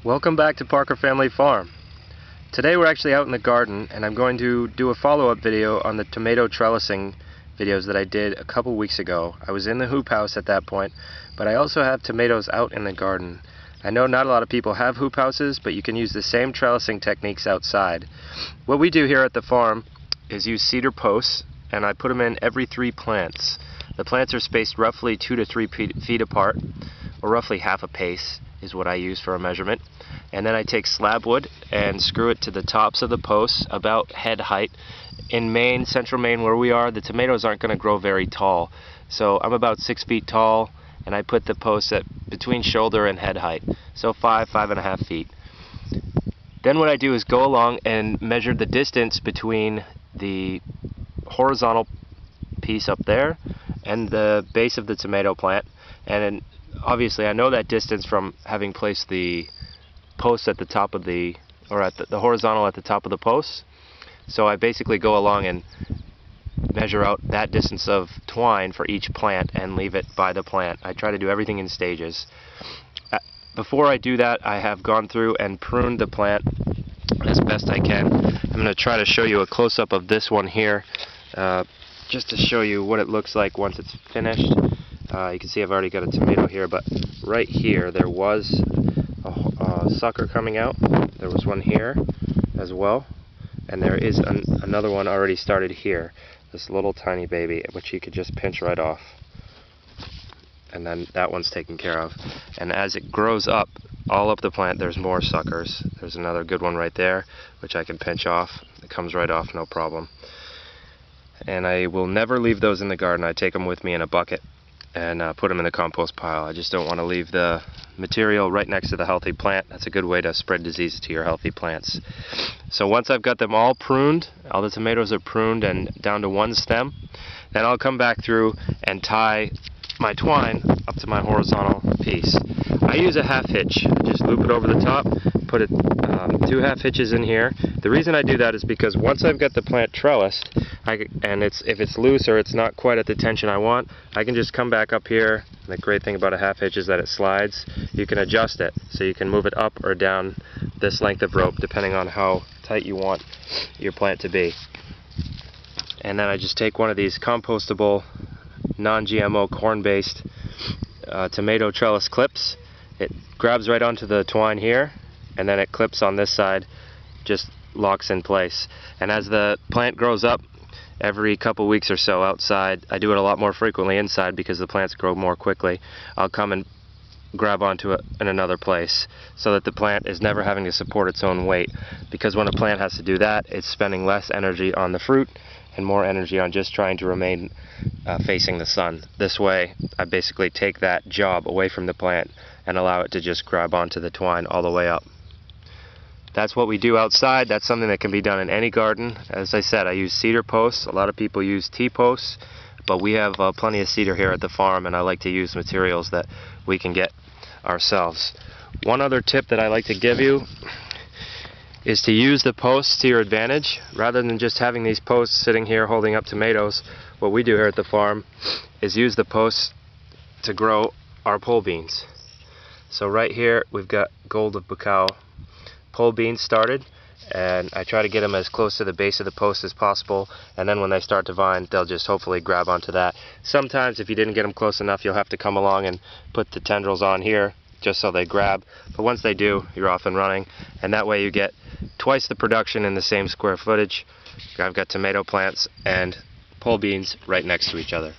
Welcome back to Parker Family Farm. Today we're actually out in the garden and I'm going to do a follow-up video on the tomato trellising videos that I did a couple weeks ago. I was in the hoop house at that point, but I also have tomatoes out in the garden. I know not a lot of people have hoop houses, but you can use the same trellising techniques outside. What we do here at the farm is use cedar posts, and I put them in every 3 plants. The plants are spaced roughly 2 to 3 feet apart, or roughly half a pace is what I use for a measurement. And then I take slab wood and screw it to the tops of the posts about head height. In Maine, central Maine where we are, the tomatoes aren't going to grow very tall. So I'm about 6 feet tall, and I put the posts at between shoulder and head height. So 5.5 feet. Then what I do is go along and measure the distance between the horizontal piece up there and the base of the tomato plant. And obviously I know that distance from having placed the post at the top of the horizontal at the top of the post. So I basically go along and measure out that distance of twine for each plant and leave it by the plant. I try to do everything in stages. Before I do that, I have gone through and pruned the plant as best I can. I'm going to try to show you a close-up of this one here, just to show you what it looks like once it's finished. You can see I've already got a tomato here, but right here there was a sucker coming out. There was one here as well, and there is another one already started here, this little tiny baby, which you could just pinch right off, and then that one's taken care of. And as it grows up all up the plant, there's more suckers. There's another good one right there which I can pinch off. It comes right off, no problem. And I will never leave those in the garden. I take them with me in a bucket and put them in the compost pile. I just don't want to leave the material right next to the healthy plant. That's a good way to spread disease to your healthy plants. So once I've got them all pruned, all the tomatoes are pruned and down to one stem, then I'll come back through and tie my twine up to my horizontal piece. I use a half hitch. Just loop it over the top, put 2 half hitches in here. The reason I do that is because once I've got the plant trellised, if it's loose or it's not quite at the tension I want, I can just come back up here. The great thing about a half hitch is that it slides. You can adjust it, so you can move it up or down this length of rope depending on how tight you want your plant to be. And then I just take one of these compostable, non-GMO corn-based tomato trellis clips. It grabs right onto the twine here, and then it clips on this side, just locks in place. And as the plant grows up, every couple weeks or so outside, I do it a lot more frequently inside because the plants grow more quickly, I'll come and grab onto it in another place so that the plant is never having to support its own weight, because when a plant has to do that, it's spending less energy on the fruit and more energy on just trying to remain facing the sun. This way I basically take that job away from the plant and allow it to just grab onto the twine all the way up. That's what we do outside. That's something that can be done in any garden. As I said, I use cedar posts. A lot of people use T-posts, but we have plenty of cedar here at the farm, and I like to use materials that we can get ourselves. One other tip that I like to give you is to use the posts to your advantage. Rather than just having these posts sitting here holding up tomatoes, what we do here at the farm is use the posts to grow our pole beans. So right here we've got Gold of Bucao pole beans started, and I try to get them as close to the base of the post as possible, and then when they start to vine, they'll just hopefully grab onto that. Sometimes if you didn't get them close enough, you'll have to come along and put the tendrils on here just so they grab, but once they do, you're off and running, and that way you get twice the production in the same square footage. I've got tomato plants and pole beans right next to each other.